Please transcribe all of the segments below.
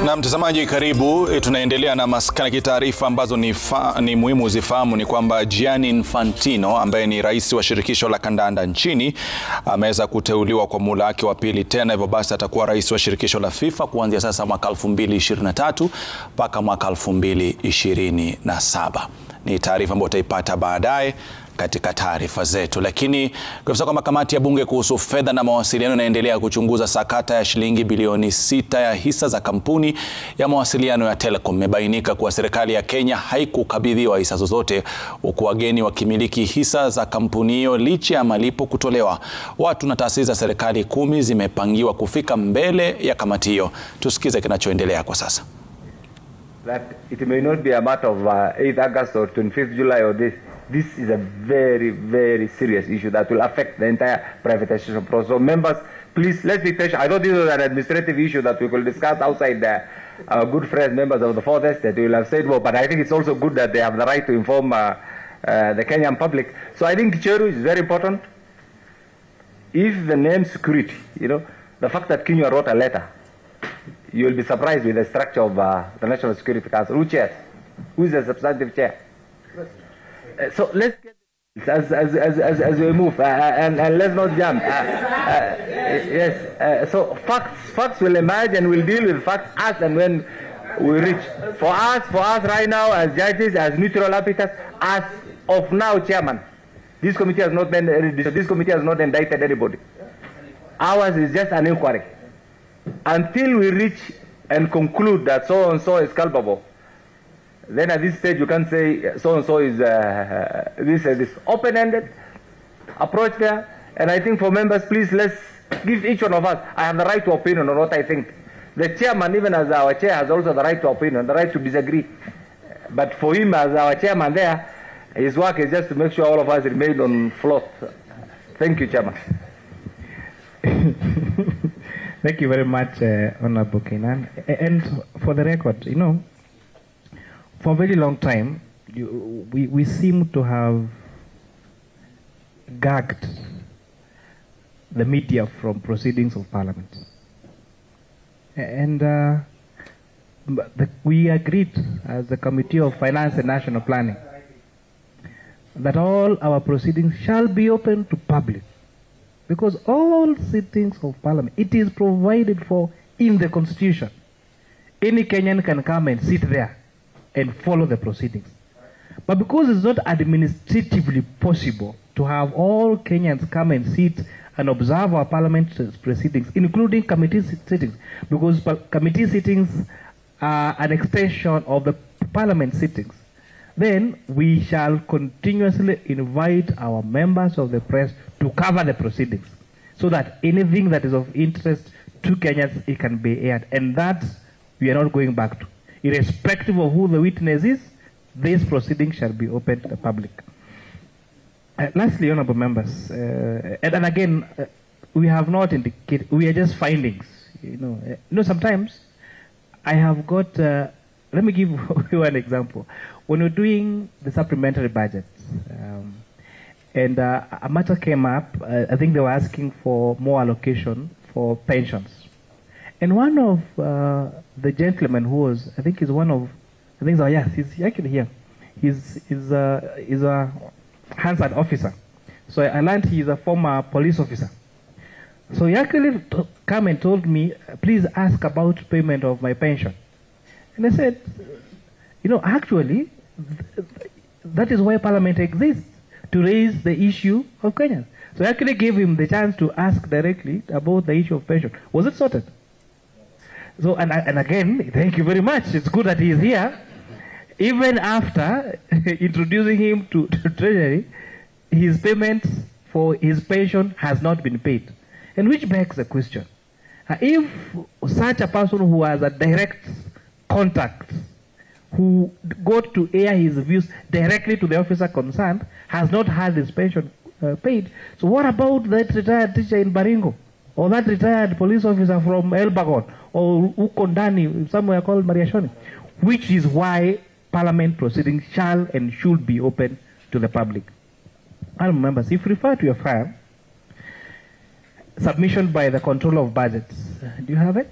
Na mtazamaji karibu, tunaendelea na maskani taarifa ambazo ni muhimu zifahamu ni kwamba Gianni Infantino ambaye ni rais wa shirikisho la kandanda nchini ameweza kuteuliwa kwa muhula wake wa pili tena, hivyo basi atakuwa rais wa shirikisho la FIFA kuanzia sasa mwaka 2023 mpaka mwaka 2027. Ni taarifa ambayo utaipata baadaye katika taarifa zetu. Lakini kwa kwamba kamati ya bunge kuhusu fedha na mawasiliano inaendelea kuchunguza sakata ya shilingi bilioni 6 ya hisa za kampuni ya mawasiliano ya Telkom. Imebainika kuwa serikali ya Kenya haikukabidhiwa hisa zozote, huku wageni wakimiliki hisa za kampuni hiyo licha ya malipo kutolewa. Watu na taasisi za serikali 10 zimepangiwa kufika mbele ya kamati hiyo. Tusikize kinachoendelea kwa sasa. That it may not be a matter of 8 August or 25th July or this. This is a very, very serious issue that will affect the entire privatization process. So members, please, let's be patient. I thought this was an administrative issue that we could discuss outside our good friends, members of the Fourth Estate. They will have said more, but I think it's also good that they have the right to inform the Kenyan public. So I think Cheru is very important. If the name security, the fact that Kenya wrote a letter, you will be surprised with the structure of the National Security Council. Who chairs? Who is the substantive chair? So let's get as we move and let's not jump. Yes. So facts will emerge, and we'll deal with facts as and when we reach. For us right now, as judges, as neutral arbiters, as of now, chairman, this committee has not indicted anybody. Ours is just an inquiry. Until we reach and conclude that so and so is culpable, then at this stage you can say so and so is this open-ended approach there. And I think for members, please, let's give each one of us. I have the right to opinion on what I think. The chairman, even as our chair, has also the right to opinion, the right to disagree. But for him as our chairman there, his work is just to make sure all of us remain on float. Thank you, Chairman. Thank you very much, Honorable Kenan. And for the record, for a very long time, we seem to have gagged the media from proceedings of Parliament. And we agreed as the Committee of Finance and National Planning that all our proceedings shall be open to public. Because all sittings of Parliament, it is provided for in the Constitution. Any Kenyan can come and sit there and follow the proceedings. But because it's not administratively possible to have all Kenyans come and sit and observe our parliament proceedings, including committee sittings, because committee sittings are an extension of the parliament sittings, then we shall continuously invite our members of the press to cover the proceedings so that anything that is of interest to Kenyans, it can be aired. And that we are not going back to. Irrespective of who the witness is, this proceeding shall be open to the public. Lastly, honorable members, and again, we have not indicated, we are just findings. Sometimes I have got, let me give you an example. When we're doing the supplementary budget, and a matter came up, I think they were asking for more allocation for pensions. And one of the gentlemen who was, I think he's one of, yes, he's actually here. He's a Hansard officer. So I learned he's a former police officer. So he actually came and told me, please ask about payment of my pension. And I said, actually, that is why Parliament exists, to raise the issue of Kenyans. So I actually gave him the chance to ask directly about the issue of pension. Was it sorted? So, and again, thank you very much. It's good that he is here. Even after introducing him to Treasury, his payment for his pension has not been paid. And which begs the question, if such a person who has a direct contact, who got to air his views directly to the officer concerned, has not had his pension paid, so what about that retired teacher in Baringo? Or that retired police officer from Elbagon, or Ukondani, somewhere called Mariashoni, which is why Parliament proceedings shall and should be open to the public. Honourable members, if you refer to your file, submission by the Controller of Budgets, do you have it?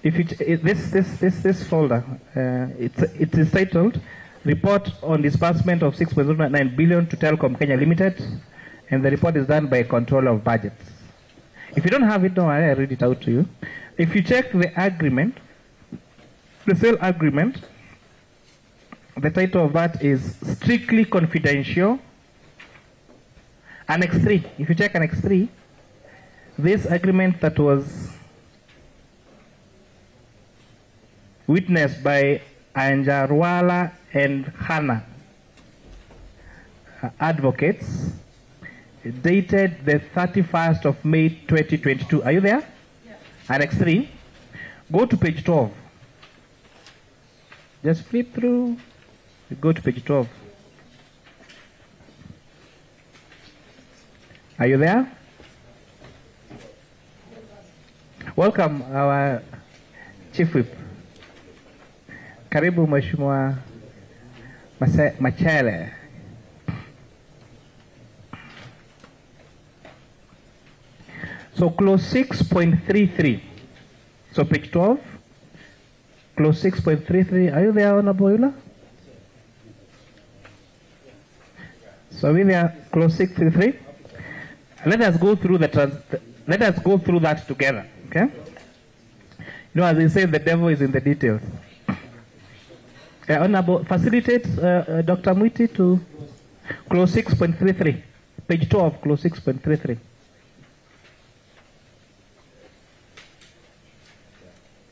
if this folder, it is titled Report on Disbursement of 6.09 billion to Telkom Kenya Limited, and the report is done by Controller of Budgets. If you don't have it, don't worry, I read it out to you. If you check the agreement, the sale agreement, the title of that is Strictly Confidential. Annex 3, if you check Annex 3, this agreement that was witnessed by Anjarwala and Hannah advocates, dated the 31st of May 2022. Are you there? Yeah. Annex 3. Go to page 12. Just flip through. Go to page 12. Are you there? Welcome, our Chief Whip. Karibu Mheshimiwa Machele. So clause 6.33. So page 12. Clause 6.33. Are you there, Honorable Euler? So we there, clause 6.33. Let us go through let us go through that together. Okay? You know, as they say, the devil is in the details. Honorable, facilitate Dr. Mwiti to clause 6.33. Page 12, clause 6.33.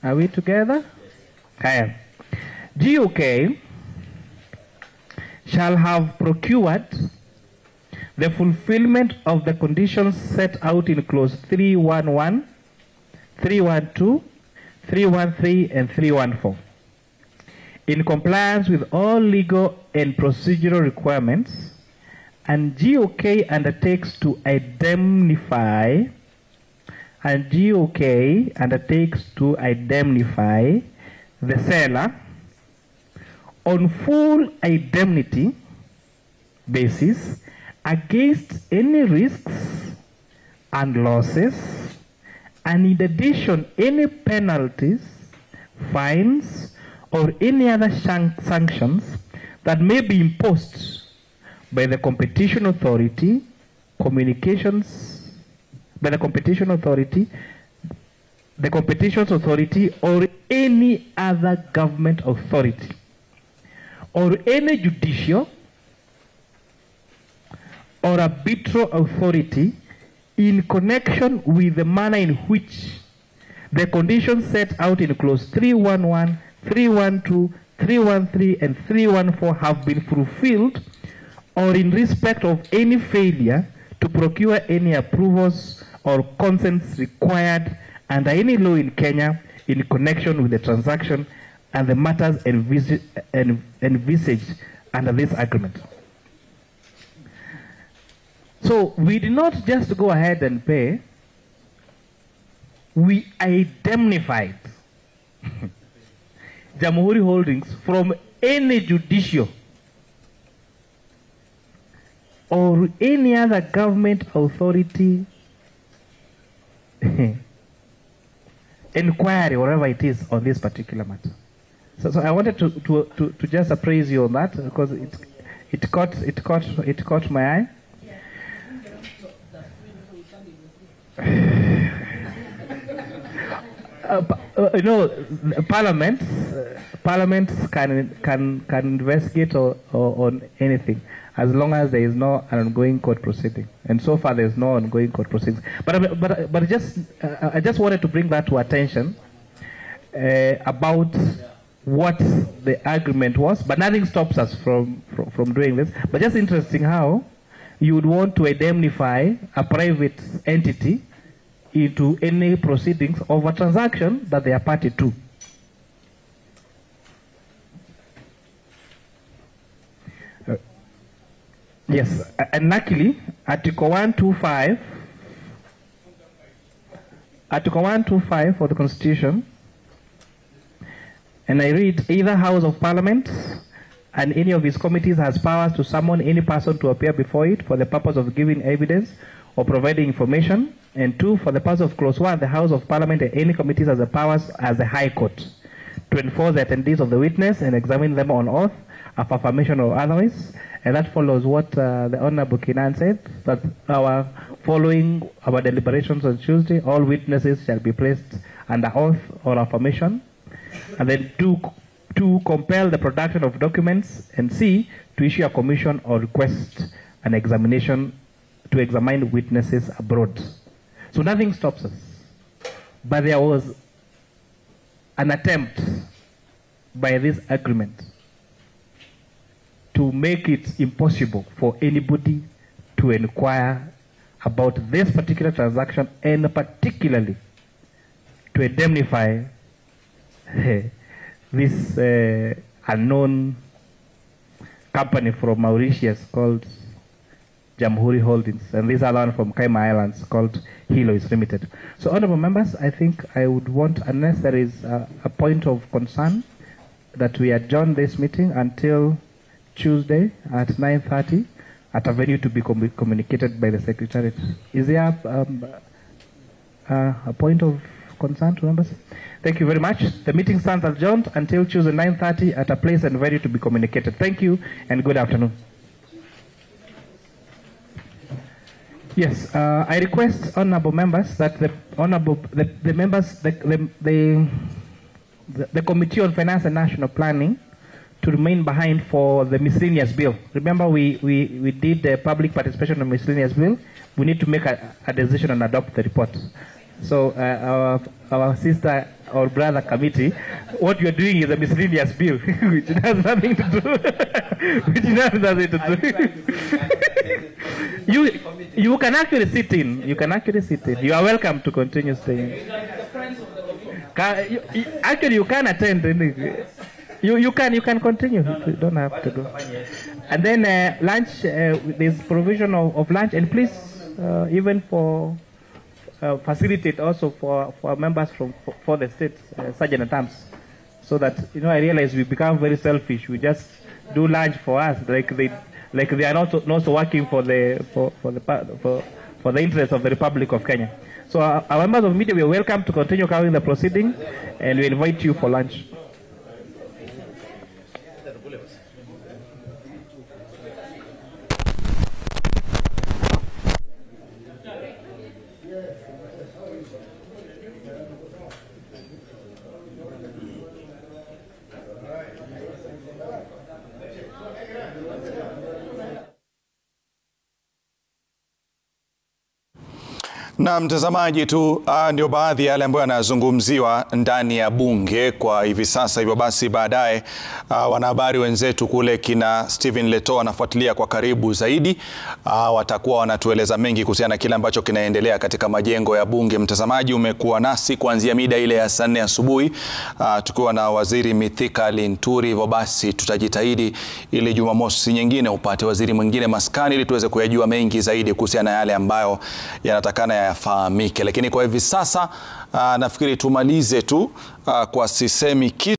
Are we together? Okay. GOK shall have procured the fulfillment of the conditions set out in clause 311, 312, 313, and 314 in compliance with all legal and procedural requirements, and GOK undertakes to indemnify the seller on full indemnity basis against any risks and losses, and in addition any penalties, fines, or any other sanctions that may be imposed by the competition authority, the competitions authority, or any other government authority, or any judicial or arbitral authority in connection with the manner in which the conditions set out in clause 311, 312, 313, and 314 have been fulfilled, or in respect of any failure to procure any approvals or consents required under any law in Kenya in connection with the transaction and the matters envisaged under this agreement. So we did not just go ahead and pay, we indemnified Jamhuri Holdings from any judicial or any other government authority inquiry, whatever it is, on this particular matter. So I wanted to just appraise you on that, because it caught my eye. You know, parliaments can investigate on anything as long as there is no ongoing court proceeding, and so far there is no ongoing court proceedings. But I just wanted to bring that to attention about what the agreement was. But nothing stops us from doing this. But just interesting how you would want to indemnify a private entity into any proceedings of a transaction that they are party to. Yes, and luckily, Article 125 for the Constitution, and I read, either House of Parliament and any of its committees has powers to summon any person to appear before it for the purpose of giving evidence or providing information. And 2, for the purpose of clause 1, the House of Parliament and any committees has the powers as the High Court to enforce the attendees of the witness and examine them on oath, of affirmation or otherwise. And that follows what the Honorable Kinan said, that following our deliberations on Tuesday, all witnesses shall be placed under oath or affirmation. And then 2, compel the production of documents, and C, to issue a commission or request an examination to examine witnesses abroad. So nothing stops us. But there was an attempt by this agreement to make it impossible for anybody to inquire about this particular transaction, and particularly to indemnify this unknown company from Mauritius called Jamhuri Holdings, and this other one from Cayman Islands called Hilois Limited. So, honorable members, I think I would want, unless there is a point of concern, that we adjourn this meeting until Tuesday at 9:30 at a venue to be communicated by the Secretariat. Is there a point of concern to members? Thank you very much. The meeting stands adjourned until Tuesday 9:30 at a place and venue to be communicated. Thank you and good afternoon. Yes, I request honorable members that the Committee on Finance and National Planning to remain behind for the miscellaneous bill. Remember, we did the public participation on miscellaneous bill. We need to make a decision and adopt the report. So our sister or brother Kamati, what you're doing is a miscellaneous bill, which has nothing to do. Which has nothing to do. You can actually sit in. You can actually sit in. You are welcome to continue staying. Actually, you can attend. You can continue. You don't have to go. And then lunch. There's provision of lunch, and please, even for facilitate also for members for the state, sergeant at arms, so that I realize we become very selfish. We just do lunch for us, like they are not also working for the interests of the Republic of Kenya. So our members of media, we are welcome to continue covering the proceeding, and we invite you for lunch. Na mtazamaji tu, ndio baadhi ya yale ambayo yanazungumziwa ndani ya bunge kwa hivi sasa. Hivyo basi baadaye wanahabari wenzetu kule kina Stephen Leto wanafuatilia kwa karibu zaidi, watakuwa wanatueleza mengi kuhusiana na kile ambacho kinaendelea katika majengo ya bunge. Mtazamaji, umekuwa nasi kuanzia mida ile ya saa 4 asubuhi tukiwa na Waziri Mithika Linturi. Hivyo basi tutajitahidi ili Jumamosi nyingine upate waziri mwingine maskani, ili tuweze kuyajua mengi zaidi kuhusiana na yale ambayo yanatakana yafahamike. Lakini kwa hivi sasa nafikiri tumalize tu kwa sisemi kitu.